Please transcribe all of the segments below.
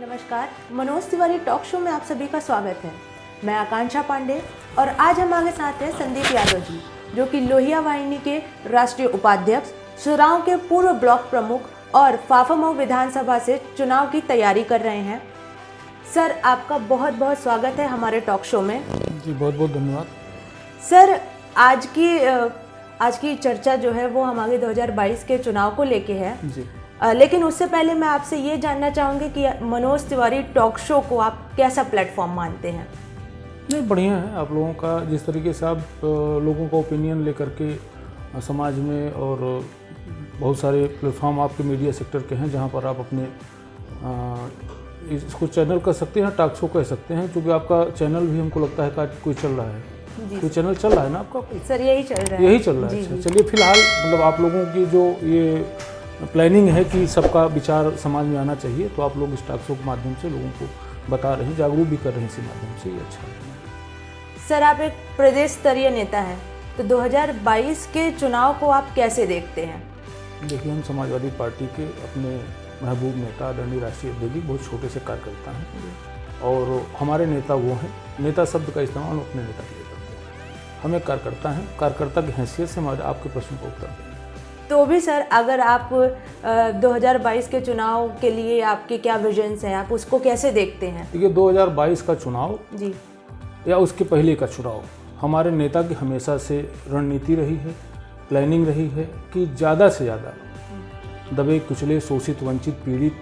नमस्कार, Manoj Tiwari talk show में आप सभी का स्वागत है। मैं आकांक्षा पांडे और आज हमारे साथ हैं संदीप यादव जी, जो कि लोहिया वाहिनी के राष्ट्रीय उपाध्यक्ष, सुराव के पूर्व ब्लॉक प्रमुख और फाफामऊ विधानसभा से चुनाव की तैयारी कर रहे हैं। सर, आपका बहुत बहुत स्वागत है हमारे टॉक शो में। जी, बहुत बहुत धन्यवाद। सर, आज की चर्चा जो है वो हमारे 2022 के चुनाव को लेके है जी। लेकिन उससे पहले मैं आपसे ये जानना चाहूँगी कि मनोज तिवारी टॉक शो को आप कैसा प्लेटफॉर्म मानते हैं? नहीं, बढ़िया है आप लोगों का, जिस तरीके से आप लोगों का ओपिनियन लेकर के समाज में, और बहुत सारे प्लेटफॉर्म आपके मीडिया सेक्टर के हैं जहां पर आप अपने इसको चैनल कर सकते हैं, टॉक शो कह सकते हैं, क्योंकि आपका चैनल भी हमको लगता है कि कोई चल रहा है। कोई चैनल चल रहा है ना आपका? सर, यही चल रहा है। यही चल रहा है। अच्छा, चलिए, फिलहाल मतलब आप लोगों की जो ये प्लानिंग है कि सबका विचार समाज में आना चाहिए, तो आप लोग इस टॉक शो के माध्यम से लोगों को बता रहे हैं, जागरूक भी कर रहे हैं इसी माध्यम से, ये अच्छा है। सर, आप एक प्रदेश स्तरीय नेता हैं, तो 2022 के चुनाव को आप कैसे देखते हैं? देखिए, हम समाजवादी पार्टी के अपने महबूब नेता आदरणीय राष्ट्रीय अध्यक्ष बहुत छोटे से कार्यकर्ता हैं, और हमारे नेता वो हैं, नेता शब्द का इस्तेमाल हम अपने नेता के लिए करते हैं। हम एक कार्यकर्ता हैं, कार्यकर्ता की हैसियत से हमारे आपके प्रश्न का उत्तर दें। तो भी सर, अगर आप 2022 के चुनाव के लिए आपके क्या विजन्स हैं, आप उसको कैसे देखते हैं? देखिए, 2022 का चुनाव जी, या उसके पहले का चुनाव, हमारे नेता की हमेशा से रणनीति रही है, प्लानिंग रही है कि ज़्यादा से ज़्यादा दबे कुचले, शोषित, वंचित, पीड़ित,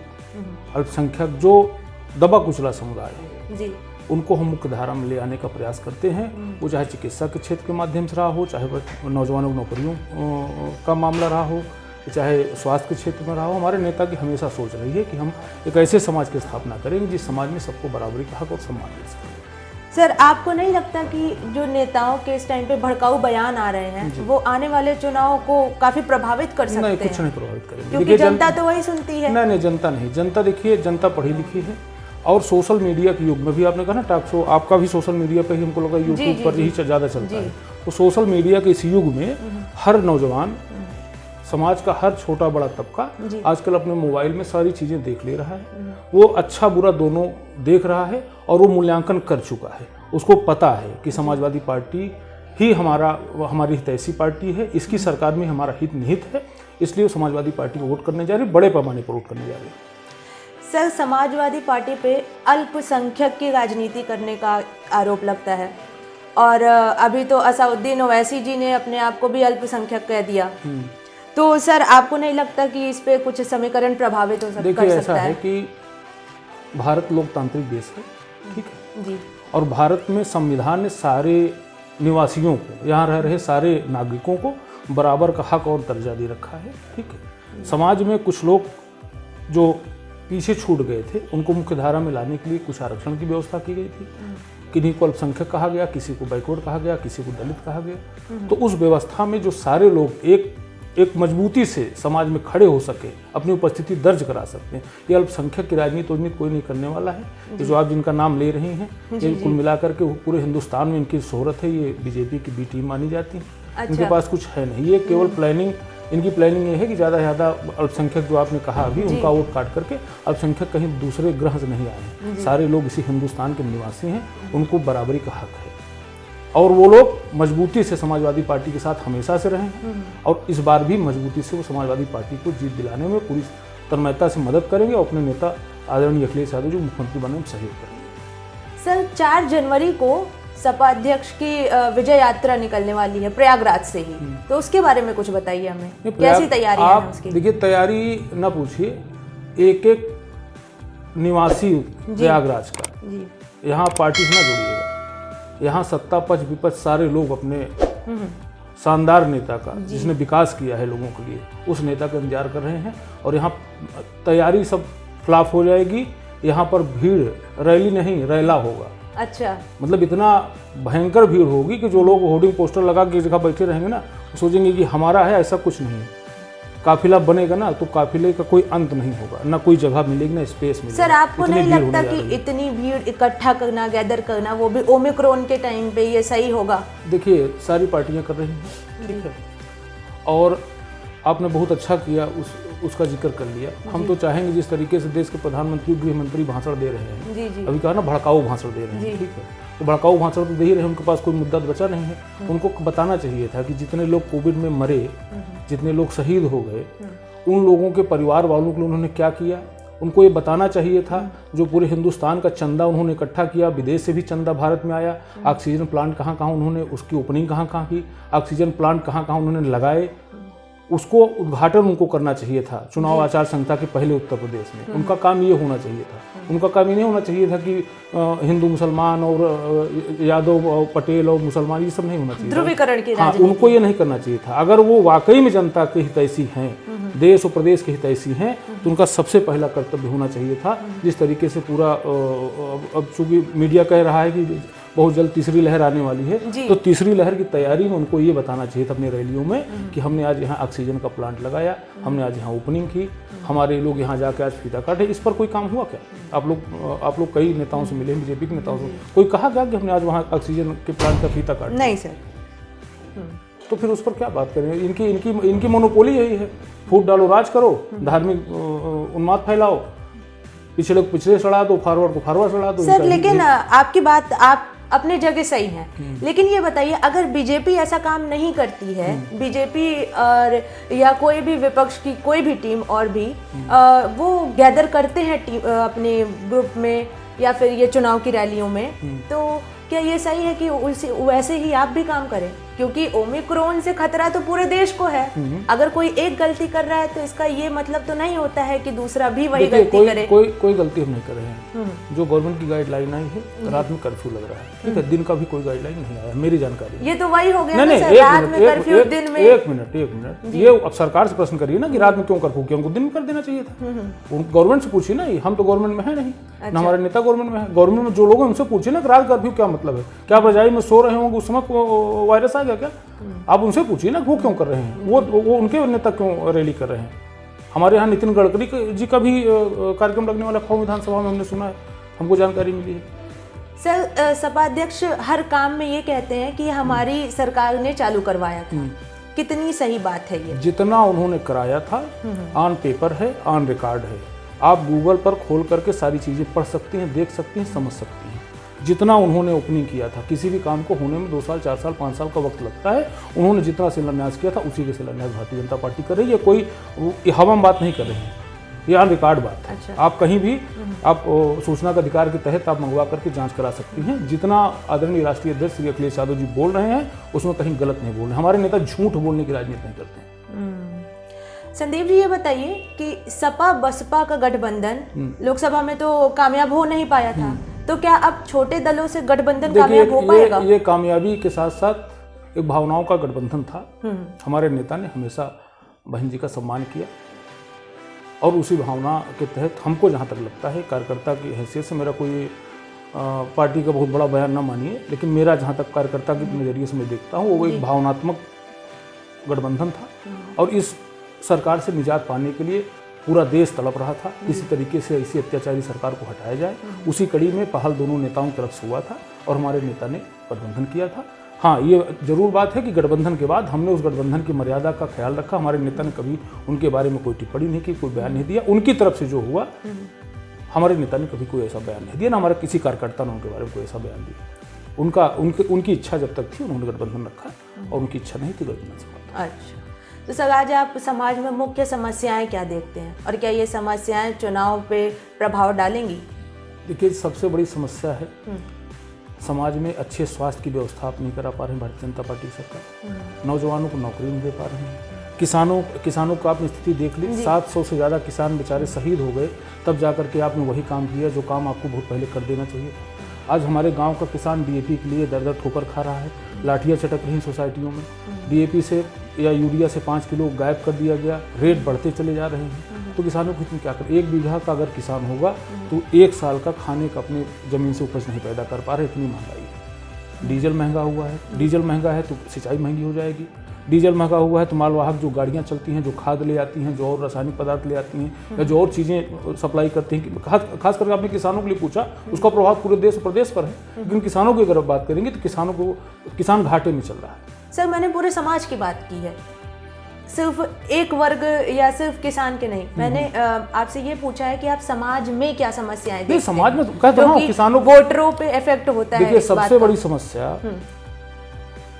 अल्पसंख्यक, जो दबा कुचला समुदाय है, जी, उनको हम मुख्य धारा में ले आने का प्रयास करते हैं। वो चाहे चिकित्सा के क्षेत्र के माध्यम से रहा हो, चाहे नौजवानों की नौकरियों का मामला रहा हो, चाहे स्वास्थ्य के क्षेत्र में रहा हो। हमारे नेता की हमेशा सोच रही है कि हम एक ऐसे समाज की स्थापना करेंगे जिस समाज में सबको बराबरी का हक और सम्मान मिल सके। सर, आपको नहीं लगता कि जो नेताओं के इस टाइम पे भड़काऊ बयान आ रहे हैं, वो आने वाले चुनाव को काफी प्रभावित कर सकते हैं? नहीं, कुछ नहीं प्रभावित करेंगे, क्योंकि जनता तो वही सुनती है। नहीं, जनता नहीं। जनता, देखिए, जनता पढ़ी लिखी है, और सोशल मीडिया के युग में भी, आपने कहा ना टॉक शो, आपका भी सोशल मीडिया पे ही हमको लगा, यूट्यूब पर ही ज़्यादा चलता है। तो सोशल मीडिया के इस युग में हर नौजवान, समाज का हर छोटा बड़ा तबका आजकल अपने मोबाइल में सारी चीज़ें देख ले रहा है। वो अच्छा बुरा दोनों देख रहा है, और वो मूल्यांकन कर चुका है। उसको पता है कि समाजवादी पार्टी ही हमारी हितैषी पार्टी है, इसकी सरकार में हमारा हित निहित है, इसलिए वो समाजवादी पार्टी को वोट करने जा रही है, बड़े पैमाने पर वोट करने जा रही है। सर, समाजवादी पार्टी पे अल्पसंख्यक की राजनीति करने का आरोप लगता है, और अभी तो असाउद्दीन ओवैसी जी ने अपने आप को भी अल्पसंख्यक कह दिया। तो सर, आपको नहीं लगता कि इस पे कुछ समीकरण प्रभावित हो सकता है? देखिए, ऐसा है कि भारत लोकतांत्रिक देश है, ठीक है जी, और भारत में संविधान ने सारे निवासियों को, यहाँ रह रहे सारे नागरिकों को बराबर का हक और दर्जा दे रखा है, ठीक है। समाज में कुछ लोग जो पीछे छूट गए थे, उनको मुख्य धारा में लाने के लिए कुछ आरक्षण की व्यवस्था की गई थी। किन्हीं को अल्पसंख्यक कहा गया, किसी को बैकवर्ड कहा गया, किसी को दलित कहा गया। तो उस व्यवस्था में जो सारे लोग एक मजबूती से समाज में खड़े हो सके, अपनी उपस्थिति दर्ज करा सकते हैं। ये अल्पसंख्यक की राजनीति कोई नहीं करने वाला है। ये जो आप जिनका नाम ले रही हैं, ये कुल मिलाकर के पूरे हिंदुस्तान में इनकी शोहरत है, ये बीजेपी की बी टीम मानी जाती है। अच्छा। इनके पास कुछ है नहीं, ये केवल प्लानिंग, इनकी प्लानिंग ये है कि ज़्यादा से ज़्यादा अल्पसंख्यक, जो आपने कहा अभी, उनका वोट काट करके अल्पसंख्यक कहीं दूसरे ग्रह से नहीं आए, सारे लोग इसी हिंदुस्तान के निवासी हैं, उनको बराबरी का हक है, और वो लोग मजबूती से समाजवादी पार्टी के साथ हमेशा से रहे हैं, और इस बार भी मजबूती से वो समाजवादी पार्टी को जीत दिलाने में पूरी तन्मयता से मदद करेंगे, और अपने नेता आदरणीय अखिलेश यादव जो मुख्यमंत्री बनने में सहयोग करेंगे। सर, 4 जनवरी को सपा अध्यक्ष की विजय यात्रा निकलने वाली है प्रयागराज से ही, तो उसके बारे में कुछ बताइए हमें, कैसी तैयारी है उसकी? देखिए, तैयारी ना पूछिए, एक एक निवासी प्रयागराज का, यहाँ पार्टी से ना जुड़िएगा, यहाँ सत्ता पक्ष विपक्ष सारे लोग अपने शानदार नेता का, जिसने विकास किया है लोगों के लिए, उस नेता का इंतजार कर रहे हैं। और यहाँ तैयारी सब फ्लॉप हो जाएगी, यहाँ पर भीड़, रैली नहीं रैला होगा। अच्छा, मतलब इतना भयंकर भीड़ होगी कि जो लोग होर्डिंग पोस्टर लगा के जगह बैठे रहेंगे ना, वो सोचेंगे कि हमारा है, ऐसा कुछ नहीं है। काफिला बनेगा ना, तो काफिले का कोई अंत नहीं होगा, ना कोई जगह मिलेगी, ना स्पेस मिलेगी। सर, आपको नहीं लगता कि इतनी भीड़ इकट्ठा करना, गैदर करना, वो भी ओमिक्रॉन के टाइम पे, ये सही होगा? देखिए, सारी पार्टियां कर रही हैं, ठीक है, और आपने बहुत अच्छा किया, उस उसका जिक्र कर लिया। हम तो चाहेंगे जिस तरीके से देश के प्रधानमंत्री गृह मंत्री भाषण दे रहे हैं, जी जी अभी कहा ना भड़काऊ भाषण दे रहे हैं, ठीक है, तो भड़काऊ भाषण तो दे ही रहे हैं, उनके पास कोई मुद्दा तो बचा नहीं है। उनको बताना चाहिए था कि जितने लोग कोविड में मरे, जितने लोग शहीद हो गए, उन लोगों के परिवार वालों के लिए उन्होंने क्या किया, उनको ये बताना चाहिए था। जो पूरे हिंदुस्तान का चंदा उन्होंने इकट्ठा किया, विदेश से भी चंदा भारत में आया, ऑक्सीजन प्लांट कहाँ कहाँ उन्होंने उसकी ओपनिंग कहाँ कहाँ की, ऑक्सीजन प्लांट कहाँ कहाँ उन्होंने लगाए, उसको उद्घाटन उनको करना चाहिए था चुनाव आचार संहिता के पहले उत्तर प्रदेश में। उनका काम ये होना चाहिए था। उनका काम ये नहीं होना चाहिए था कि हिंदू मुसलमान और यादव और पटेल और मुसलमान, ये सब नहीं होना चाहिए, ध्रुवीकरण की हाँ, उनको ये नहीं करना चाहिए था। अगर वो वाकई में जनता के हितैषी हैं, देश और प्रदेश के हितैषी हैं, तो उनका सबसे पहला कर्तव्य होना चाहिए था। जिस तरीके से पूरा अब चूंकि मीडिया कह रहा है कि बहुत जल्द तीसरी लहर आने वाली है, तो तीसरी लहर की तैयारी में उनको ये बताना चाहिए था अपनी रैलियों में कि हमने आज यहाँ ऑक्सीजन का प्लांट लगाया, हमने आज यहाँ ओपनिंग की, हमारे लोग यहाँ जाके आज फीता काटे। इस पर कोई काम हुआ क्या? आप लोग कई नेताओं से मिले, बीजेपी के नेताओं से, कोई कहा क्या कि हमने आज वहाँ ऑक्सीजन के प्लांट का फीता काटा? नहीं सर। तो फिर उस पर क्या बात करें? इनकी मोनोपोली यही है, फूट डालो राज करो, धार्मिक उन्माद फैलाओ, पिछड़े को पिछड़े सड़ा दो, फॉरवर्ड को फॉरवर्ड सड़ा दो। सर लेकिन आपकी बात आप अपने जगह सही है, लेकिन ये बताइए अगर बीजेपी ऐसा काम नहीं करती है, बीजेपी और या कोई भी विपक्ष की कोई भी टीम और भी वो गैदर करते हैं अपने ग्रुप में या फिर ये चुनाव की रैलियों में, तो क्या ये सही है कि वैसे ही आप भी काम करें? क्योंकि ओमिक्रॉन से खतरा तो पूरे देश को है। अगर कोई एक गलती कर रहा है तो इसका ये मतलब तो नहीं होता है कि दूसरा भी वही गलती करे। कोई गलती हम नहीं कर रहे हैं। जो गवर्नमेंट की गाइडलाइन आई है, रात में कर्फ्यू लग रहा है, ठीक है, दिन का भी कोई गाइडलाइन नहीं आया मेरी जानकारी। ये तो वही हो गया ना सर, रात में कर्फ्यू, दिन में। एक मिनट, ये अब सरकार से प्रश्न करिए ना कि रात में क्यों कर्फ्यू किया, उनको दिन में कर देना चाहिए था। गवर्नमेंट से पूछिए ना, हम तो गवर्नमेंट में है नहीं, ना हमारे नेता गवर्नमेंट में है। गवर्नमेंट में जो लोग हैं उनसे पूछिए ना कि रात कर्फ्यू क्या मतलब है, क्या रजाई में सो रहे होंगे उस समय वायरस आ गया क्या? आप उनसे पूछिए ना वो क्यों कर रहे हैं, वो उनके नेता क्यों रैली कर रहे हैं। हमारे यहाँ नितिन गडकरी जी का भी कार्यक्रम लगने वाला लखनऊ विधानसभा में, हमने सुना है, हमको जानकारी मिली है। सर सपा अध्यक्ष हर काम में ये कहते हैं कि हमारी सरकार ने चालू करवाया था, कितनी सही बात है ये? जितना उन्होंने कराया था ऑन पेपर है, ऑन रिकॉर्ड है, आप गूगल पर खोल करके सारी चीज़ें पढ़ सकती हैं, देख सकती हैं, समझ सकती हैं। जितना उन्होंने ओपनिंग किया था, किसी भी काम को होने में 2 साल 4 साल 5 साल का वक्त लगता है, उन्होंने जितना शिलान्यास किया था उसी के शिलान्यास भारतीय जनता पार्टी कर रही है। कोई हवाम बात नहीं कर रहे हैं, ये ऑन रिकॉर्ड बात है। अच्छा। आप कहीं भी आप सूचना का अधिकार के तहत आप मंगवा करके जांच करा सकती हैं। जितना आदरणीय राष्ट्रीय अध्यक्ष श्री अखिलेश यादव जी बोल रहे हैं उसमें कहीं गलत नहीं बोल रहे हैं। हमारे नेता झूठ बोलने की राजनीति नहीं करते हैं। संदीप जी ये बताइए कि सपा बसपा का गठबंधन लोकसभा में तो कामयाब हो नहीं पाया था, तो क्या अब छोटे दलों से गठबंधन कामयाब हो पाएगा? ये कामयाबी के साथ साथ एक भावनाओं का गठबंधन था। हमारे नेता ने हमेशा बहन जी का सम्मान किया और उसी भावना के तहत हमको जहाँ तक लगता है, कार्यकर्ता की हैसियत से, मेरा कोई पार्टी का बहुत बड़ा बयान ना मानिए, लेकिन मेरा जहाँ तक कार्यकर्ता के नज़रिए से मैं देखता हूँ, वो एक भावनात्मक गठबंधन था। और इस सरकार से निजात पाने के लिए पूरा देश तड़प रहा था, किसी तरीके से ऐसी अत्याचारी सरकार को हटाया जाए। उसी कड़ी में पहल दोनों नेताओं की तरफ से हुआ था और हमारे नेता ने गठबंधन किया था। हाँ, ये जरूर बात है कि गठबंधन के बाद हमने उस गठबंधन की मर्यादा का ख्याल रखा। हमारे नेता ने कभी उनके बारे में कोई टिप्पणी नहीं की, कोई बयान नहीं दिया। उनकी तरफ से जो हुआ, हमारे नेता ने कभी कोई ऐसा बयान नहीं दिया, ना हमारे किसी कार्यकर्ता ने उनके बारे में कोई ऐसा बयान दिया। उनकी इच्छा जब तक थी उन्होंने गठबंधन रखा, और उनकी इच्छा नहीं थी गठबंधन से। अच्छा, तो सर आज आप समाज में मुख्य समस्याएं क्या देखते हैं और क्या ये समस्याएं चुनाव पे प्रभाव डालेंगी? देखिए, सबसे बड़ी समस्या है समाज में अच्छे स्वास्थ्य की व्यवस्था आप नहीं करा पा रहे हैं भारतीय जनता पार्टी सरकार। नौजवानों को नौकरी नहीं दे पा रहे हैं। किसानों को आपने स्थिति देख ली, 700 से ज़्यादा किसान बेचारे शहीद हो गए, तब जा करके आपने वही काम किया जो काम आपको बहुत पहले कर देना चाहिए। आज हमारे गांव का किसान डीएपी के लिए दर दर ठोकर खा रहा है, लाठियाँ चटक रही सोसाइटियों में। डीएपी से या यूरिया से 5 किलो गायब कर दिया गया, रेट बढ़ते चले जा रहे हैं। तो किसानों को इसमें क्या करें? 1 बीघा का अगर किसान होगा तो 1 साल का खाने का अपने ज़मीन से उपज नहीं पैदा कर पा रहे, इतनी महंगाई है। डीजल महंगा हुआ है, डीजल महंगा है तो सिंचाई महंगी हो जाएगी। डीजल महंगा हुआ है तो मालवाहक जो गाड़ियाँ चलती हैं, जो खाद ले आती हैं, जो और रासायनिक पदार्थ ले आती हैं, या जो और चीज़ें सप्लाई करती हैं, खास करके आपने किसानों के लिए पूछा, उसका प्रभाव पूरे देश प्रदेश पर है। लेकिन किसानों की अगर बात करेंगे तो किसान घाटे में चल रहा है। सर मैंने पूरे समाज की बात की है, सिर्फ एक वर्ग या सिर्फ किसान के नहीं, मैंने आपसे ये पूछा है कि आप समाज में क्या समस्याएं देखते हैं? समाज में कह तो रहा हूं, किसानों वोटरों पे इफेक्ट होता है। देखिए, सबसे बड़ी समस्या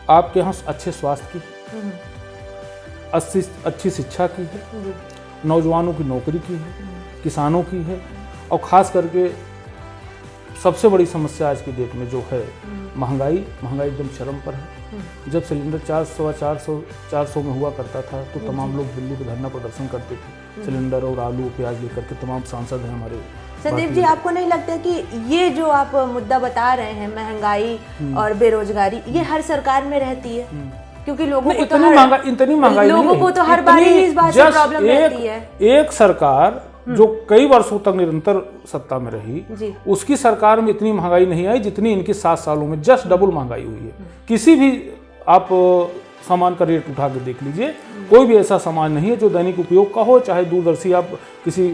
आपके यहाँ अच्छे स्वास्थ्य की, अच्छी शिक्षा की है, नौजवानों की नौकरी की है, किसानों की है, और ख़ास करके सबसे बड़ी समस्या आज की डेट में जो है महंगाई एकदम चरम पर है। जब सिलेंडर 400 में हुआ करता था तो तमाम लोग दिल्ली पे धरना प्रदर्शन करते थे, सिलेंडर और आलू प्याज लेकर के। तमाम सांसद हैं हमारे। संदीप जी, आपको नहीं लगता कि ये जो आप मुद्दा बता रहे हैं, महंगाई और बेरोजगारी, ये हर सरकार में रहती है? क्योंकि लोगों को इतनी महंगाई लोगों को तो हर बार ही इस बात से प्रॉब्लम रहती है। एक सरकार जो कई वर्षों तक निरंतर सत्ता में रही, उसकी सरकार में इतनी महंगाई नहीं आई जितनी इनकी 7 सालों में जस्ट डबल महंगाई हुई है। किसी भी आप सामान का रेट उठा के देख लीजिए, कोई भी ऐसा सामान नहीं है जो दैनिक उपयोग का हो, चाहे दूरदर्शी आप किसी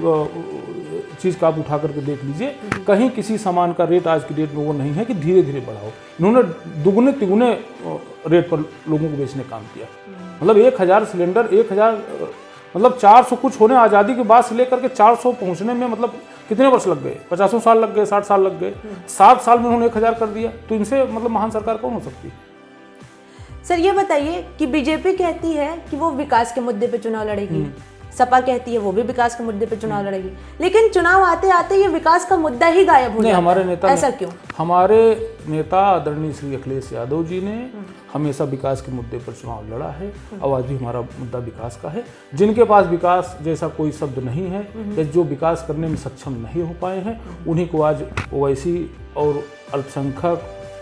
चीज़ का आप उठा करके देख लीजिए, कहीं किसी सामान का रेट आज की डेट में वो नहीं है कि धीरे धीरे बढ़ाओ। इन्होंने दुगने तिगुने रेट पर लोगों को बेचने काम किया। मतलब 1000 सिलेंडर, 1000 मतलब 400 कुछ होने, आज़ादी के बाद से लेकर के 400 पहुंचने में मतलब कितने वर्ष लग गए? 50 साल लग गए, 60 साल लग गए। 7 साल में उन्होंने 1000 कर दिया। तो इनसे मतलब महान सरकार कौन हो सकती है? सर, ये बताइए कि बीजेपी कहती है कि वो विकास के मुद्दे पे चुनाव लड़ेगी, सपा कहती है वो भी विकास के मुद्दे पे चुनाव लड़ेगी, लेकिन चुनाव आते आते ये विकास का मुद्दा ही गायब हो जाता है। हमारे नेता, ऐसा क्यों? हमारे नेता आदरणीय श्री अखिलेश यादव जी ने हमेशा विकास के मुद्दे पर चुनाव लड़ा है, और आज भी हमारा मुद्दा विकास का है। जिनके पास विकास जैसा कोई शब्द नहीं है या जो विकास करने में सक्षम नहीं हो पाए हैं, उन्हीं को आज ओवैसी और अल्पसंख्यक,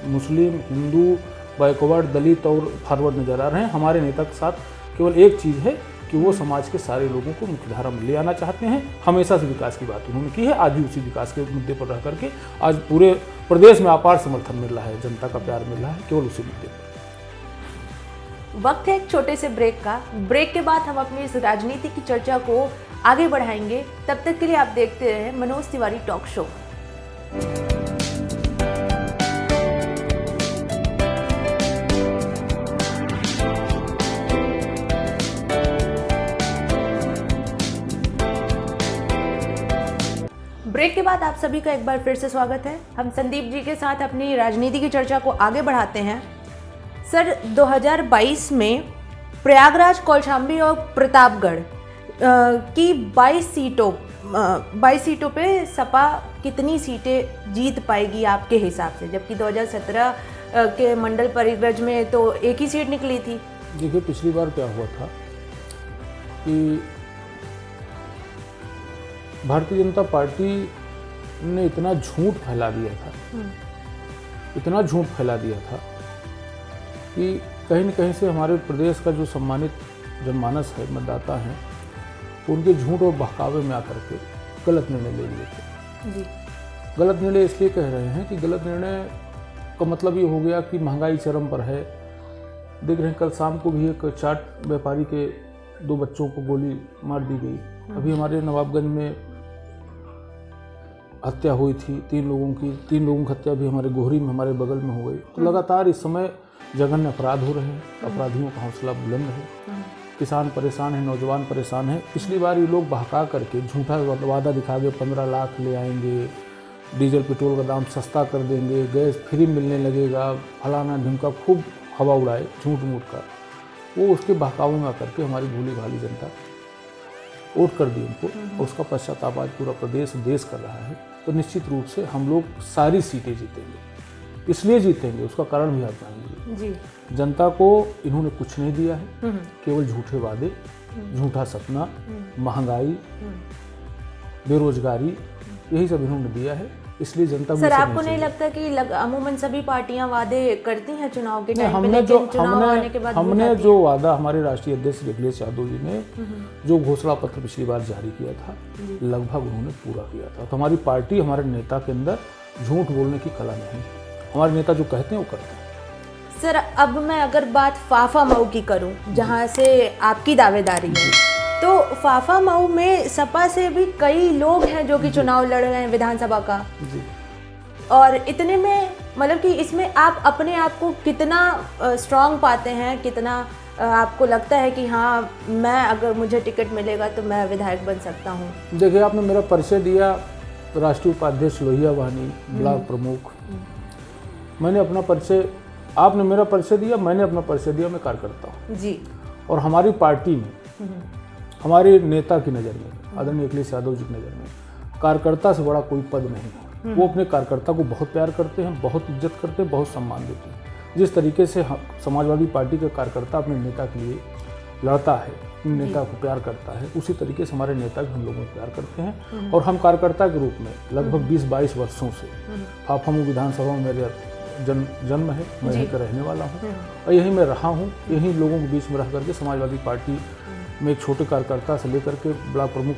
मुस्लिम, हिंदू, बैकवर्ड, दलित और फॉरवर्ड नजर आ रहे हैं। हमारे नेता के साथ केवल एक चीज़ है कि वो समाज के सारे लोगों को मुख्यधारा में ले आना चाहते हैं। हमेशा से विकास की बात उन्होंने की है, आज भी उसी विकास के मुद्दे पर रह करके आज पूरे प्रदेश में अपार समर्थन मिल रहा है, जनता का प्यार मिल रहा है केवल उसी मुद्दे पर। वक्त है एक छोटे से ब्रेक का। ब्रेक के बाद हम अपनी इस राजनीति की चर्चा को आगे बढ़ाएंगे। तब तक के लिए आप देखते रहे Manoj Tiwari talk show. Break के बाद आप सभी का एक बार फिर से स्वागत है। हम संदीप जी के साथ अपनी राजनीति की चर्चा को आगे बढ़ाते हैं। सर, 2022 में प्रयागराज, कौशाम्बी और प्रतापगढ़ की 22 सीटों पे सपा कितनी सीटें जीत पाएगी आपके हिसाब से, जबकि 2017 के मंडल परिव्रज में तो एक ही सीट निकली थी? देखिए, पिछली बार क्या हुआ था कि भारतीय जनता पार्टी ने इतना झूठ फैला दिया था कि कहीं न कहीं से हमारे प्रदेश का जो सम्मानित जनमानस है, मतदाता हैं, उनके झूठ और बहकावे में आकर के गलत निर्णय ले लिए थे। गलत निर्णय इसलिए कह रहे हैं कि गलत निर्णय का मतलब ये हो गया कि महंगाई चरम पर है। देख रहे हैं, कल शाम को भी एक चाट व्यापारी के 2 बच्चों को गोली मार दी गई। अभी हमारे नवाबगंज में हत्या हुई थी 3 लोगों की हत्या भी हमारे गोहरी में, हमारे बगल में हो गई। तो लगातार इस समय जघन्य अपराध हो रहे हैं, अपराधियों का हौसला बुलंद है, किसान परेशान है, नौजवान परेशान है। पिछली बार ये लोग बहका करके झूठा वादा दिखा के 15 लाख ले आएंगे, डीजल पेट्रोल का दाम सस्ता कर देंगे, गैस फ्री मिलने लगेगा, फलाना ढिमका, खूब हवा उड़ाए झूठ मूठ का। वो उसके बहकावे में आकर के हमारी भूली भाली जनता वोट कर दी उनको, और उसका पश्चाताप आज पूरा प्रदेश देश कर रहा है। तो निश्चित रूप से हम लोग सारी सीटें जीतेंगे। इसलिए जीतेंगे, उसका कारण भी आप जानेंगे। जनता को इन्होंने कुछ नहीं दिया है, केवल झूठे वादे, झूठा सपना, महंगाई, बेरोजगारी, यही सब इन्होंने दिया है। इसलिए जनता सर, आपको नहीं लगता कि अमूमन सभी पार्टियां वादे करती हैं चुनाव के टाइम पे, लेकिन चुनाव आने के बाद हमने जो वादा हमारे राष्ट्रीय अध्यक्ष अखिलेश यादव जी ने जो घोषणा पत्र पिछली बार जारी किया था, लगभग उन्होंने पूरा किया था। तो हमारी पार्टी, हमारे नेता के अंदर झूठ बोलने की कला नहीं, हमारे नेता जो कहते हैं वो करते हैं। सर, अब मैं अगर बात फाफा मऊ की करूं, जहां से आपकी दावेदारी है, तो फाफा मऊ में सपा से भी कई लोग हैं जो कि चुनाव लड़ रहे हैं विधानसभा का, और इतने में मतलब कि इसमें आप अपने आप को कितना स्ट्रांग पाते हैं, कितना आपको लगता है कि हाँ मैं अगर मुझे टिकट मिलेगा तो मैं विधायक बन सकता हूँ? देखिए, आपने मेरा परिचय दिया, राष्ट्रीय उपाध्यक्ष लोहिया वाहिनी, ब्लॉक प्रमुख। मैंने अपना परिचय, आपने मेरा परिचय दिया, मैंने अपना परिचय दिया, मैं कार्यकर्ता हूँ जी। और हमारी पार्टी में, हमारे नेता की नज़र में, आदरणीय अखिलेश यादव जी की नज़र में कार्यकर्ता से बड़ा कोई पद नहीं है। वो अपने कार्यकर्ता को बहुत प्यार करते हैं, बहुत इज्जत करते हैं, बहुत सम्मान देते हैं। जिस तरीके से समाजवादी पार्टी का कार्यकर्ता अपने नेता के लिए लड़ता है, अपने नेता को प्यार करता है, उसी तरीके से हमारे नेता भी हम लोगों को प्यार करते हैं। और हम कार्यकर्ता के रूप में लगभग 20-22 वर्षों से फाफामऊ विधानसभा में मेरा जन्म है, मैं यहीं का रहने वाला हूँ और यहीं मैं रहा हूँ। यहीं लोगों के बीच में रह करके समाजवादी पार्टी में एक छोटे कार्यकर्ता से लेकर के ब्लॉक प्रमुख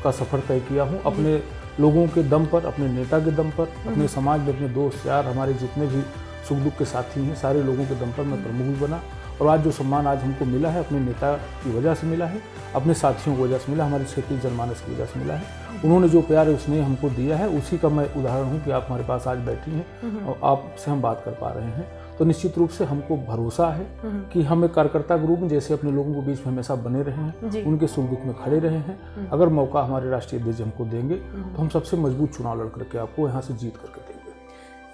का सफ़र तय किया हूँ। अपने लोगों के दम पर, अपने नेता के दम पर, अपने समाज में अपने दोस्त यार, हमारे जितने भी सुख दुख के साथी हैं, सारे लोगों के दम पर मैं प्रमुख भी बना। और आज जो सम्मान आज हमको मिला है, अपने नेता की वजह से मिला है, अपने साथियों की वजह से मिला, हमारे क्षेत्रीय जनमानस की वजह से मिला है। उन्होंने जो प्यार उसने हमको दिया है, उसी का मैं उदाहरण हूँ कि आप हमारे पास आज बैठी हैं और आपसे हम बात कर पा रहे हैं। तो निश्चित रूप से हमको भरोसा है कि हम एक कार्यकर्ता के रूप में जैसे अपने लोगों के बीच में हमेशा बने रहे हैं, उनके सुख दुख में खड़े रहे हैं। अगर मौका हमारे राष्ट्रीय अध्यक्ष हमको देंगे तो हम सबसे मजबूत चुनाव लड़ करके आपको यहाँ से जीत करके देंगे।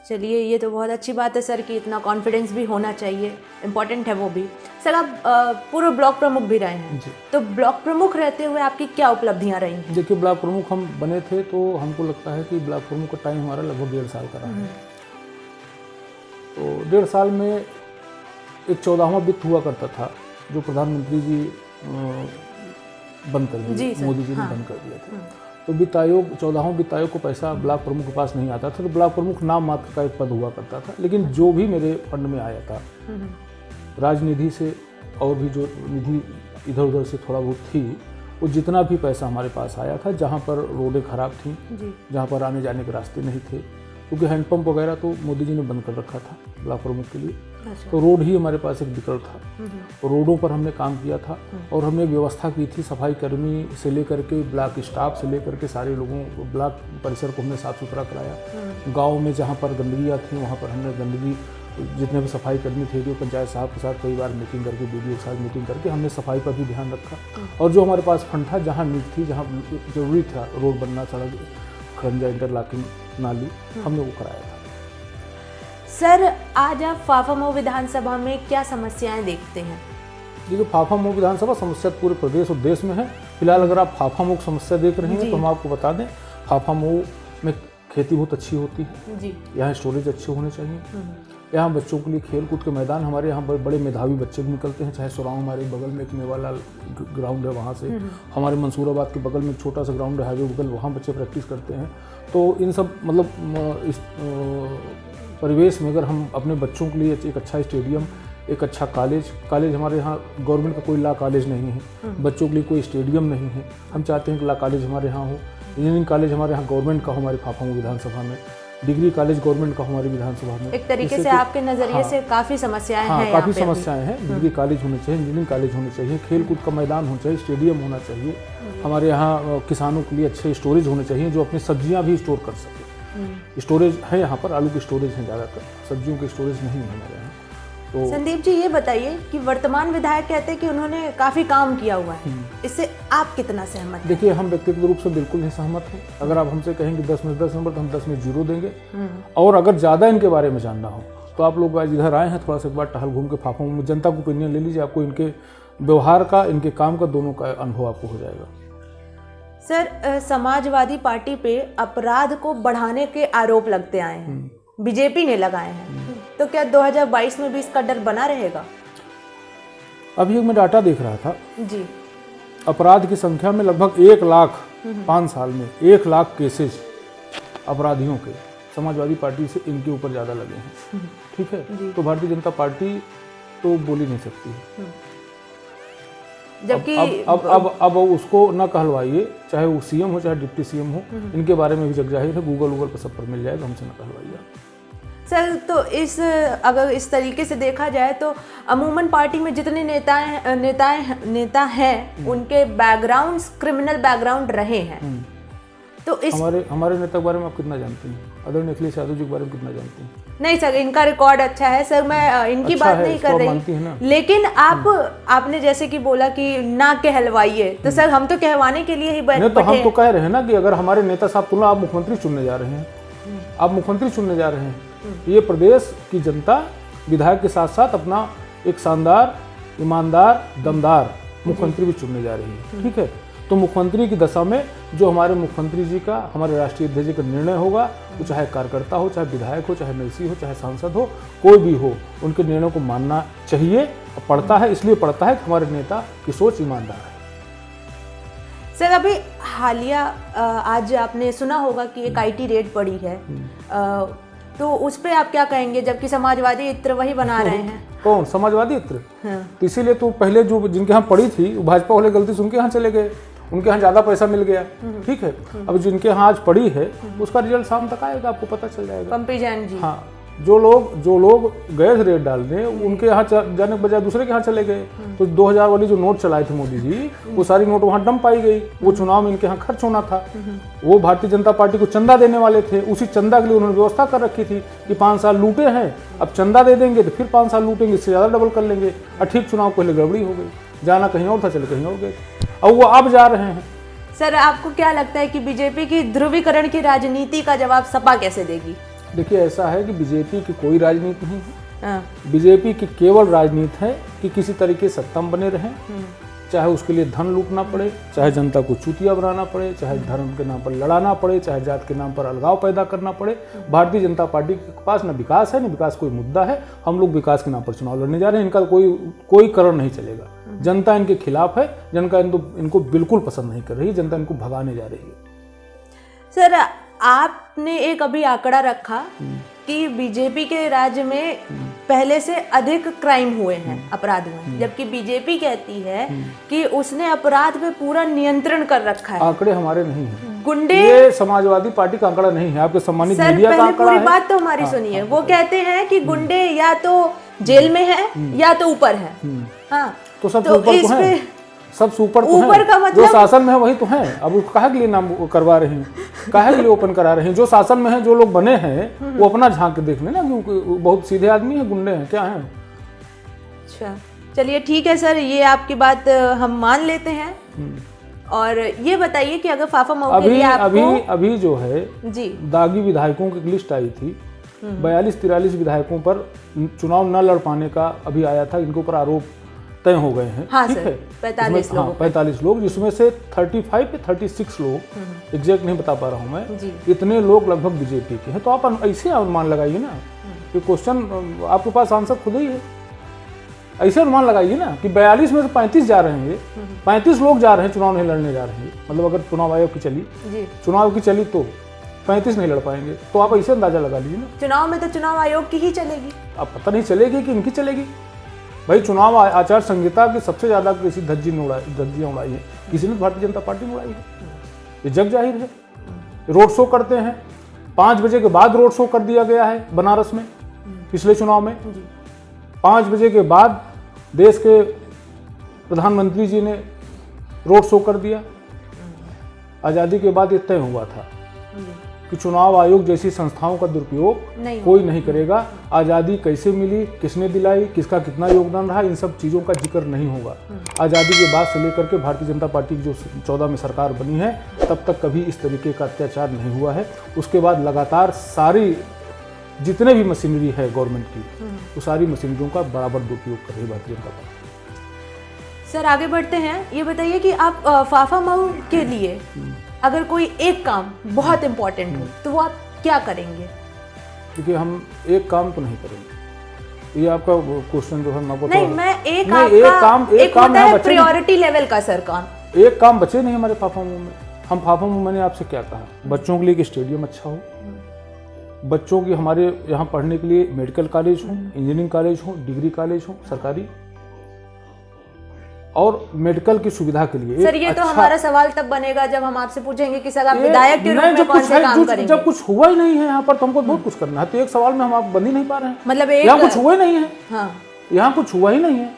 चलिए, ये तो बहुत अच्छी बात है सर कि इतना कॉन्फिडेंस भी होना चाहिए, इम्पोर्टेंट है वो भी। सर आप पूर्व ब्लॉक प्रमुख भी रहे हैं, तो ब्लॉक प्रमुख रहते हुए आपकी क्या उपलब्धियां रही हैं? देखिए, ब्लॉक प्रमुख हम बने थे तो हमको लगता है कि ब्लॉक प्रमुख का टाइम हमारा लगभग 1.5 साल का रहा है। तो 1.5 साल में एक 14वां वित्त हुआ करता था जो प्रधानमंत्री जी बंद कर दिए, मोदी जी ने बंद कर दिया था। तो वित्त आयोग, 14वां वित्त आयोग को पैसा ब्लॉक प्रमुख के पास नहीं आता था, तो ब्लॉक प्रमुख नाम मात्र का एक पद हुआ करता था। लेकिन जो भी मेरे फंड में आया था राजनिधि से और भी जो निधि इधर उधर से थोड़ा बहुत थी, वो जितना भी पैसा हमारे पास आया था, जहाँ पर रोडें खराब थीं, जहाँ पर आने जाने के रास्ते नहीं थे, क्योंकि हैंडपम्प वगैरह तो मोदी जी ने बंद कर रखा था ब्लॉक प्रमुख के लिए, तो रोड ही हमारे पास एक विकल्प था। तो रोडों पर हमने काम किया था और हमने व्यवस्था की थी, सफाई कर्मी से लेकर के ब्लॉक स्टाफ से लेकर के सारे लोगों को, ब्लॉक परिसर को हमने साफ सुथरा कराया। गाँव में जहाँ पर गंदगियाँ थी वहाँ पर हमने गंदगी, जितने भी सफाई कर्मी थे, जो पंचायत साहब के साथ कई बार मीटिंग करके, बीडीओ के साथ मीटिंग करके हमने सफाई पर भी ध्यान रखा। और जो हमारे पास फंड था, जहाँ नीड थी, जहाँ जरूरी था रोड बनना, सड़क खंजा, इंटरलॉकिंग, नाली, हमने वो कराया था। सर आज आप फाफामऊ विधानसभा में क्या समस्याएं देखते हैं? देखिए, फाफामऊ विधानसभा समस्या पूरे प्रदेश और देश में है। फिलहाल अगर आप फाफामऊ की समस्या देख रहे हैं तो हम आपको बता दें, फाफामऊ में खेती बहुत अच्छी होती है जी। यहाँ स्टोरेज अच्छे होने चाहिए। यहाँ बच्चों के लिए खेल कूद के मैदान, हमारे यहाँ बड़े मेधावी बच्चे भी निकलते हैं। चाहे सुराव हमारे बगल में एक मेवालाल ग्राउंड है, वहाँ से हमारे मंसूराबाद के बगल में एक छोटा सा ग्राउंड है, हाईवे बगल, वहाँ बच्चे प्रैक्टिस करते हैं। तो इन सब मतलब इस परिवेश में अगर हम अपने बच्चों के लिए एक अच्छा स्टेडियम, एक अच्छा कॉलेज हमारे यहाँ गवर्नमेंट का कोई लॉ कॉलेज नहीं है, बच्चों के लिए कोई स्टेडियम नहीं है। हम चाहते हैं कि लॉ कॉलेज हमारे यहाँ हो, इंजीनियरिंग कॉलेज हमारे यहाँ गवर्नमेंट का हो, हमारे फाफामऊ विधानसभा में डिग्री कॉलेज गवर्नमेंट का हमारी विधानसभा में। एक तरीके से आपके नज़रिए से काफ़ी समस्याएं हैं, काफ़ी समस्याएं हैं। डिग्री कॉलेज होने चाहिए, इंजीनियरिंग कॉलेज होने चाहिए, खेल कूद का मैदान होना चाहिए, स्टेडियम होना चाहिए। हमारे यहाँ किसानों के लिए अच्छे स्टोरेज होने चाहिए जो अपनी सब्जियां भी स्टोर कर सके। स्टोरेज है यहाँ पर, आलू की स्टोरेज है ज़्यादातर, सब्जियों की स्टोरेज नहीं है हमारे यहाँ। तो संदीप जी ये बताइए कि वर्तमान विधायक कहते हैं कि उन्होंने काफ़ी काम किया हुआ है, इससे आप कितना सहमत हैं? देखिए, हम व्यक्तिगत रूप से बिल्कुल नहीं सहमत हैं। अगर आप हमसे कहेंगे 10 में 10 नंबर तो हम 10 में 0 देंगे। और अगर ज़्यादा इनके बारे में जानना हो तो आप लोग आज इधर आए हैं, थोड़ा सा एक बार टहल घूम के फाफामऊ में जनता को ओपिनियन ले लीजिए, आपको इनके व्यवहार का, इनके काम का, दोनों का अनुभव आपको हो जाएगा। सर समाजवादी पार्टी पे अपराध को बढ़ाने के आरोप लगते आए हैं, बीजेपी ने लगाए हैं, तो क्या 2022 में भी इसका डर बना रहेगा? अभी मैं डाटा देख रहा था जी, अपराध की संख्या में लगभग 1 लाख 5 साल में 1 लाख केसेस अपराधियों के समाजवादी पार्टी से इनके ऊपर ज़्यादा लगे हैं। ठीक है, तो भारतीय जनता पार्टी तो बोल ही नहीं सकती है। जबकि अब उसको न कहलवाइए, चाहे वो सीएम हो चाहे डिप्टी सीएम हो, इनके बारे में भी जग जाहिर है, गूगल पर सब पर मिल जाएगा, हमसे न कहलवाइए। सर तो अगर इस तरीके से देखा जाए तो अमूमन पार्टी में जितने नेता हैं उनके बैकग्राउंड्स क्रिमिनल बैकग्राउंड रहे हैं। तो इस हमारे नेता के बारे में आप कितना जानते हैं? आदरणीय अखिलेश यादव जी के बारे में कितना जानते हैं? नहीं सर, इनका रिकॉर्ड अच्छा है सर, मैं इनकी अच्छा बात है, नहीं इसको कर आप रही, मानती हैं ना? लेकिन आपने जैसे कि बोला कि ना कहलवाइए, तो सर हम तो कहवाने के लिए ही नहीं तो हम बैठे तो कह रहे हैं ना कि अगर हमारे नेता साहब तुलना, आप मुख्यमंत्री चुनने जा रहे हैं, आप मुख्यमंत्री चुनने जा रहे हैं, ये प्रदेश की जनता विधायक के साथ साथ अपना एक शानदार, ईमानदार, दमदार मुख्यमंत्री भी चुनने जा रही है, ठीक है। तो मुख्यमंत्री की दशा में जो हमारे मुख्यमंत्री जी का, हमारे राष्ट्रीय अध्यक्ष जी का निर्णय होगा, वो चाहे कार्यकर्ता हो, चाहे विधायक हो, चाहे एमएलसी हो, चाहे सांसद हो, कोई भी हो, उनके निर्णय को मानना चाहिए। पड़ता है, इसलिए पड़ता है कि हमारे नेता की सोच ईमानदार है। सर अभी हालिया आज आपने सुना होगा कि एक आईटी रेड पड़ी है, तो उस पे आप क्या कहेंगे, जबकि समाजवादी इत्र वही बना रहे हैं? कौन समाजवादी इत्र? हाँ। तो इसीलिए तो पहले जो जिनके यहाँ पड़ी थी, वो भाजपा वाले गलती से उनके यहाँ चले गए, उनके यहाँ ज़्यादा पैसा मिल गया, ठीक है। अब जिनके यहाँ आज पड़ी है उसका रिजल्ट शाम तक आएगा, आपको पता चल जाएगा। पंपी जैन जी, हाँ, जो लोग गए थे रेड डालने, उनके यहाँ जाने के बजाय दूसरे के यहाँ चले गए। तो 2000 वाली जो नोट चलाए थे मोदी जी, वो सारी नोट वहाँ डंप पाई गई। वो चुनाव में इनके यहाँ खर्च होना था, वो भारतीय जनता पार्टी को चंदा देने वाले थे, उसी चंदा के लिए उन्होंने व्यवस्था कर रखी थी कि 5 साल लूटे हैं, अब चंदा दे देंगे तो फिर 5 साल लूटेंगे, इससे ज़्यादा डबल कर लेंगे। और ठीक चुनाव पहले गड़बड़ी हो गई, जाना कहीं और था, चले कहीं और गए, अब वो अब जा रहे हैं। सर आपको क्या लगता है कि बीजेपी की ध्रुवीकरण की राजनीति का जवाब सपा कैसे देगी? देखिए, ऐसा है कि बीजेपी की कोई राजनीति नहीं है, बीजेपी की केवल राजनीति है कि किसी तरीके सत्ता में बने रहें, चाहे उसके लिए धन लूटना पड़े, चाहे जनता को चूतिया बनाना पड़े, चाहे धर्म के नाम पर लड़ाना पड़े, चाहे जात के नाम पर अलगाव पैदा करना पड़े। भारतीय जनता पार्टी के पास न विकास है, न विकास कोई मुद्दा है। हम लोग विकास के नाम पर चुनाव लड़ने जा रहे हैं, इनका कोई करण नहीं चलेगा। जनता इनके खिलाफ है, जनता इनको बिल्कुल पसंद नहीं कर रही, जनता इनको भगाने जा रही है। सर आपने एक अभी आंकड़ा रखा कि बीजेपी के राज्य में पहले से अधिक क्राइम हुए हैं, अपराध हुए हैं, जबकि बीजेपी कहती है कि उसने अपराध पे पूरा नियंत्रण कर रखा है। आंकड़े हमारे नहीं हैं, गुंडे, ये समाजवादी पार्टी का आंकड़ा नहीं है, आपके सम्मानित मीडिया का आंकड़ा है। पूरी बात तो हमारी सुनिए। वो कहते हैं कि गुंडे या तो जेल में है या तो ऊपर है। हाँ, तो सब ऊपर तो है, सब सुपर तो ऊपर का मतलब जो शासन में है वही तो है। अब उसको काहे के लिए नाम करवा रहे हैं, काहे के लिए ओपन करा रहे हैं? जो शासन में है, जो लोग बने हैं, वो अपना झांक के देख लेना, क्योंकि बहुत सीधे आदमी है, गुंडे हैं, क्या हैं। अच्छा, चलिए ठीक है सर, ये आपकी बात हम मान लेते हैं। और ये बताइए कि अगर फाफा मऊ के लिए आपको अभी जो है जी दागी विधायकों की लिस्ट आई थी, 42-43 विधायकों पर चुनाव न लड़ पाने का अभी आया था, इनके ऊपर आरोप तय हो गए हैं। हाँ ठीक सर, है, 45 लोग, जिसमें से 35 या 36 लोग, एग्जैक्ट नहीं बता पा रहा हूँ मैं, इतने लोग लगभग बीजेपी के हैं। तो आप ऐसे अनुमान लगाइए ना, कि क्वेश्चन आपके पास आंसर खुद ही है। ऐसे अनुमान लगाइए ना कि 42 में से 35 जा रहे हैं, 35 लोग जा रहे हैं, चुनाव नहीं लड़ने जा रहे हैं। मतलब अगर चुनाव आयोग की चली तो 35 नहीं लड़ पाएंगे। तो आप ऐसे अंदाजा लगा लीजिए ना। चुनाव में तो चुनाव आयोग की ही चलेगी, अब पता नहीं चलेगी कि इनकी चलेगी। भाई, चुनाव आचार संहिता की सबसे ज्यादा किसी धज्जियां उड़ाई है, किसी ने भारतीय जनता पार्टी ने उड़ाई है, ये जग जाहिर है। रोड शो करते हैं, 5 बजे के बाद रोड शो कर दिया गया है बनारस में, पिछले चुनाव में 5 बजे के बाद देश के प्रधानमंत्री जी ने रोड शो कर दिया। आज़ादी के बाद ये तय हुआ था कि चुनाव आयोग जैसी संस्थाओं का दुरुपयोग कोई नहीं करेगा। आज़ादी कैसे मिली, किसने दिलाई, किसका कितना योगदान रहा, इन सब चीज़ों का जिक्र नहीं होगा। आज़ादी के बाद से लेकर के भारतीय जनता पार्टी की जो 14 में सरकार बनी है, तब तक कभी इस तरीके का अत्याचार नहीं हुआ है। उसके बाद लगातार सारी जितने भी मशीनरी है गवर्नमेंट की, वो सारी मशीनरियों का बराबर दुरुपयोग कर रही है भारतीय जनता पार्टी। सर आगे बढ़ते हैं, ये बताइए कि आप फाफा मऊ के लिए अगर कोई एक काम बहुत इम्पोर्टेंट हो तो वो आप क्या करेंगे? क्योंकि हम एक काम तो नहीं करेंगे, ये आपका क्वेश्चन जो है मैं आपको नहीं, मैं एक काम है प्रायोरिटी लेवल का सर काम। एक काम बचे नहीं हमारे फाफा मऊ में। हम फाफा मऊ, मैंने आपसे क्या कहा, बच्चों के लिए स्टेडियम अच्छा हो, बच्चों की हमारे यहाँ पढ़ने के लिए मेडिकल कॉलेज हो, इंजीनियरिंग कॉलेज हो, डिग्री कॉलेज हो सरकारी, और मेडिकल की सुविधा के लिए सर ये तो हमारा सवाल तब बनेगा जब हम आपसे पूछेंगे कि सर आप विधायक के रूप में कौन से काम करेंगे। जब कुछ हुआ ही नहीं है यहाँ पर, तो हमको बहुत कुछ करना है। तो एक सवाल में हम आप बन ही नहीं पा रहे हैं। मतलब यहाँ कुछ हुआ ही नहीं है। हाँ, यहाँ कुछ हुआ ही नहीं है।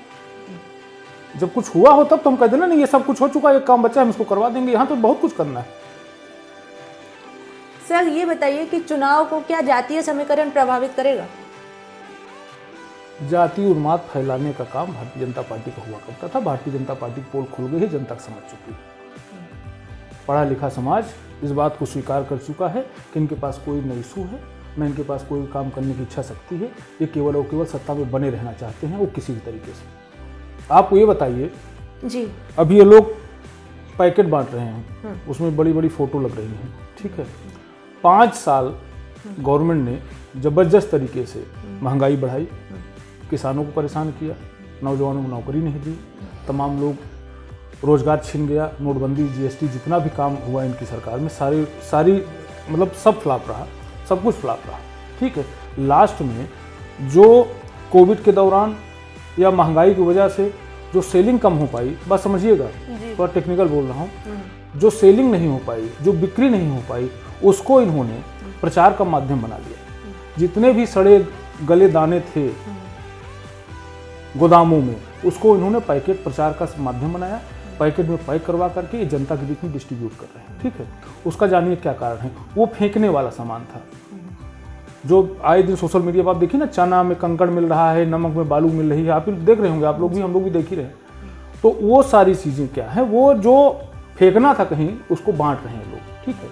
जब कुछ हुआ हो तब तो हम कह देना नहीं, ये सब कुछ हो चुका है, एक काम बचा है, हम इसको करवा देंगे। यहाँ तो बहुत कुछ करना है। सर ये बताइए कि चुनाव को क्या जातीय समीकरण प्रभावित करेगा? जातीय उन्माद फैलाने का काम भारतीय जनता पार्टी का हुआ करता था। भारतीय जनता पार्टी की पोल खुल गई है, जनता समझ चुकी है। पढ़ा लिखा समाज इस बात को स्वीकार कर चुका है कि इनके पास कोई न इशू है, न इनके पास कोई काम करने की इच्छा शक्ति है। ये केवल और केवल सत्ता में बने रहना चाहते हैं, वो किसी भी तरीके से। आप ये बताइए जी, अभी ये लोग पैकेट बांट रहे हैं, उसमें बड़ी बड़ी फोटो लग रही हैं, ठीक है। 5 साल गवर्नमेंट ने जबरदस्त तरीके से महंगाई बढ़ाई, किसानों को परेशान किया, नौजवानों को नौकरी नहीं दी, तमाम लोग रोजगार छिन गया। नोटबंदी, जीएसटी, जितना भी काम हुआ इनकी सरकार में सारी मतलब सब फ्लॉप रहा, सब कुछ फ्लॉप रहा, ठीक है। लास्ट में जो कोविड के दौरान या महंगाई की वजह से जो सेलिंग कम हो पाई, बात समझिएगा, थोड़ा टेक्निकल बोल रहा हूँ, जो सेलिंग नहीं हो पाई, जो बिक्री नहीं हो पाई, उसको इन्होंने प्रचार का माध्यम बना लिया। जितने भी सड़े गले दाने थे गोदामों में, उसको इन्होंने पैकेट प्रचार का माध्यम बनाया, पैकेट में पैक करवा करके जनता के बीच में डिस्ट्रीब्यूट कर रहे हैं, ठीक है। उसका जानिए क्या कारण है। वो फेंकने वाला सामान था, जो आए दिन सोशल मीडिया पर आप देखिए ना, चना में कंकड़ मिल रहा है, नमक में बालू मिल रही है, आप देख रहे होंगे, आप लोग भी, हम लोग भी देख ही रहे हैं। तो वो सारी चीज़ें क्या है, वो जो फेंकना था कहीं, उसको बांट रहे हैं लोग, ठीक है।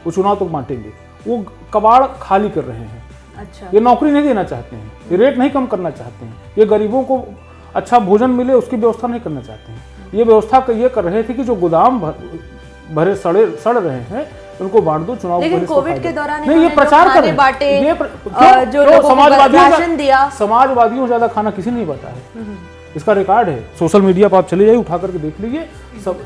वो चुनाव तक बांटेंगे, वो कबाड़ खाली कर रहे हैं। अच्छा। ये नौकरी नहीं देना चाहते हैं, ये रेट नहीं कम करना चाहते हैं, ये गरीबों को अच्छा भोजन मिले उसकी व्यवस्था नहीं करना चाहते हैं। ये व्यवस्था ये कर रहे थे कि जो गोदाम भरे सड़ रहे हैं उनको बांट दो, चुनाव। लेकिन कोविड के दौरान नहीं, ये प्रचार कर रहे हैं, जो समाजवादियों से ज्यादा खाना किसी ने नहीं बांटा है। इसका रिकॉर्ड है, सोशल मीडिया पर आप चले जाइए, उठा करके देख लीजिए।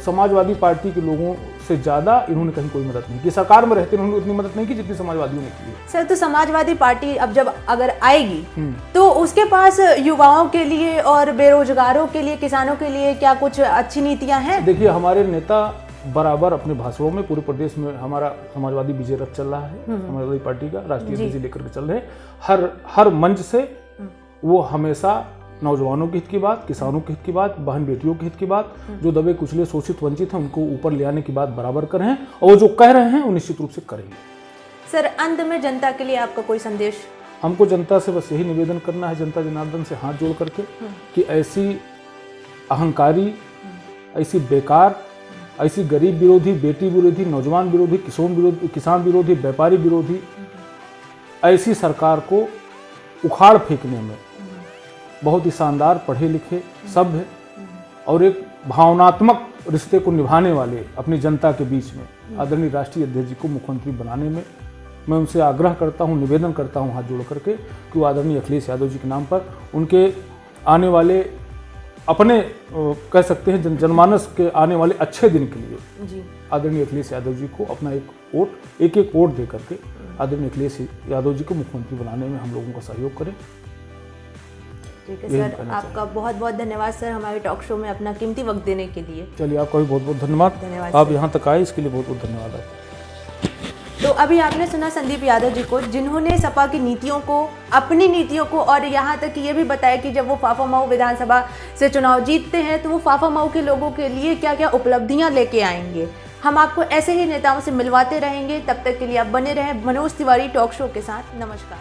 समाजवादी पार्टी के लोगों से ज्यादा इन्होंने कहीं कोई मदद नहीं की। सरकार में रहते इन्होंने उतनी मदद नहीं की जितनी समाजवादियों ने की। सर, तो समाजवादी पार्टी अब जब अगर आएगी तो उसके पास युवाओं के लिए और बेरोजगारों के लिए, किसानों के लिए क्या कुछ अच्छी नीतियां हैं? देखिए, हमारे नेता बराबर अपने भाषणों में पूरे प्रदेश में हमारा समाजवादी विजय रथ चल रहा है, समाजवादी पार्टी का राष्ट्रीय विजय लेकर के चल रहे हैं। हर मंच से वो हमेशा नौजवानों के हित की बात, किसानों के हित की बात, बहन बेटियों के हित की बात, जो दबे कुचले शोषित वंचित हैं उनको ऊपर ले आने की बात बराबर कर रहे हैं, और वो जो कह रहे हैं वो निश्चित रूप से करेंगे। सर, अंत में जनता के लिए आपका कोई संदेश? हमको जनता से बस यही निवेदन करना है, जनता जनार्दन से हाथ जोड़ करके, कि ऐसी अहंकारी, ऐसी बेकार, ऐसी गरीब विरोधी, बेटी विरोधी, नौजवान विरोधी, किसान विरोधी, व्यापारी विरोधी ऐसी सरकार को उखाड़ फेंकने में बहुत ही शानदार, पढ़े लिखे, सभ्य और एक भावनात्मक रिश्ते को निभाने वाले अपनी जनता के बीच में आदरणीय राष्ट्रीय अध्यक्ष जी को मुख्यमंत्री बनाने में मैं उनसे आग्रह करता हूं, निवेदन करता हूं हाथ जोड़ करके, कि वो आदरणीय अखिलेश यादव जी के नाम पर उनके आने वाले, अपने कह सकते हैं जनमानस के आने वाले अच्छे दिन के लिए आदरणीय अखिलेश यादव जी को अपना एक वोट दे करके आदरणीय अखिलेश यादव जी को मुख्यमंत्री बनाने में हम लोगों का सहयोग करें। ठीक है सर, आपका बहुत बहुत धन्यवाद सर, हमारे टॉक शो में अपना कीमती वक्त देने के लिए। चलिए, आपका भी बहुत बहुत धन्यवाद। आप यहाँ तक आए इसके लिए बहुत बहुत धन्यवाद आपका। तो अभी आपने सुना संदीप यादव जी को, जिन्होंने सपा की नीतियों को, अपनी नीतियों को, और यहाँ तक कि ये भी बताया कि जब वो फाफामऊ विधानसभा से चुनाव जीतते हैं तो वो फाफामऊ के लोगों के लिए क्या क्या उपलब्धियाँ लेके आएंगे। हम आपको ऐसे ही नेताओं से मिलवाते रहेंगे। तब तक के लिए आप बने रहें मनोज तिवारी टॉक शो के साथ। नमस्कार।